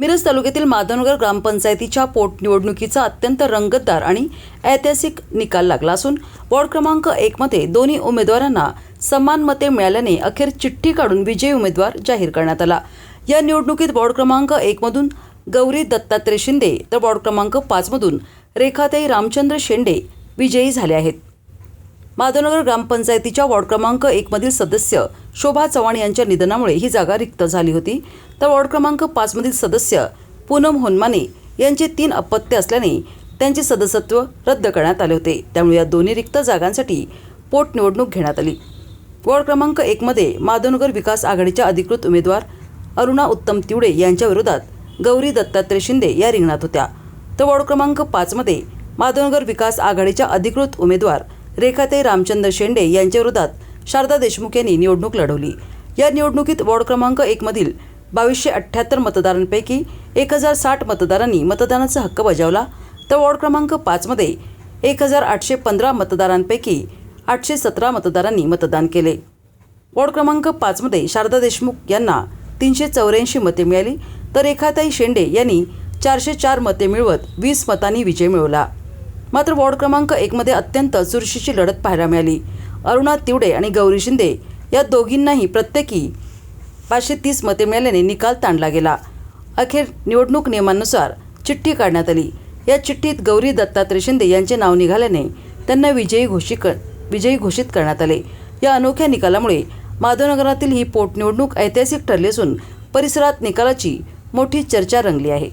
मिरज तालुक्यातील माधवनगर ग्रामपंचायतीच्या पोटनिवडणुकीचा अत्यंत रंगतदार आणि ऐतिहासिक निकाल लागला असून वॉर्ड क्रमांक 1 मध्ये दोन्ही उमेदवारांना समान मते मिळाल्याने अखेर चिठ्ठी काढून विजयी उमेदवार जाहीर करण्यात आला। या निवडणुकीत वॉर्ड क्रमांक 1 मधून गौरी दत्तात्रय शिंदे तर वॉर्ड क्रमांक 5 मधून रेखाताई रामचंद्र शेंडे विजयी झाले आहेत। माधवनगर ग्रामपंचायतीच्या वॉर्ड क्रमांक 1 मधील सदस्य शोभा चव्हाण यांच्या निधनामुळे ही जागा रिक्त झाली होती, तर वॉर्ड क्रमांक 5 मधील सदस्य पूनम होनमाने यांचे 3 अपत्य असल्याने त्यांचे सदस्यत्व रद्द करण्यात आले होते। त्यामुळे या दोन्ही रिक्त जागांसाठी पोटनिवडणूक घेण्यात आली। वॉर्ड क्रमांक 1 मध्ये माधवनगर विकास आघाडीच्या अधिकृत उमेदवार अरुणा उत्तम तिवडे यांच्या विरोधात गौरी दत्तात्रय शिंदे या रिंगणात होत्या, तर वॉर्ड क्रमांक 5 मध्ये माधवनगर विकास आघाडीच्या अधिकृत उमेदवार रेखाताई रामचंद्र शेंडे यांच्या विरोधात शारदा देशमुख यांनी निवडणूक लढवली। या निवडणुकीत वॉर्ड क्रमांक 1 मधील 2278 मतदारांपैकी 1060 मतदारांनी मतदानाचा हक्क बजावला, तर वॉर्ड क्रमांक 5 मध्ये 1815 मतदारांपैकी 817 मतदारांनी मतदान केले। वॉर्ड क्रमांक 5 मध्ये शारदा देशमुख यांना 384 मते मिळाली, तर रेखाताई शेंडे यांनी 404 मते मिळवत 20 मतांनी विजय मिळवला। मात्र वॉर्ड क्रमांक 1 मध्ये अत्यंत चुरशीची लढत पाहायला मिळाली। अरुणा तिवडे आणि गौरी शिंदे या दोघींनाही प्रत्येकी 530 मते मिळाल्याने निकाल ताणला गेला। अखेर निवडणूक नियमानुसार चिठ्ठी काढण्यात आली। या चिठ्ठीत गौरी दत्तात्रय शिंदे यांचे नाव निघाल्याने त्यांना विजयी घोषित करण्यात आले। या अनोख्या निकालामुळे माधवनगरातील ही पोटनिवडणूक ऐतिहासिक ठरली असून परिसरात निकालाची मोठी चर्चा रंगली आहे।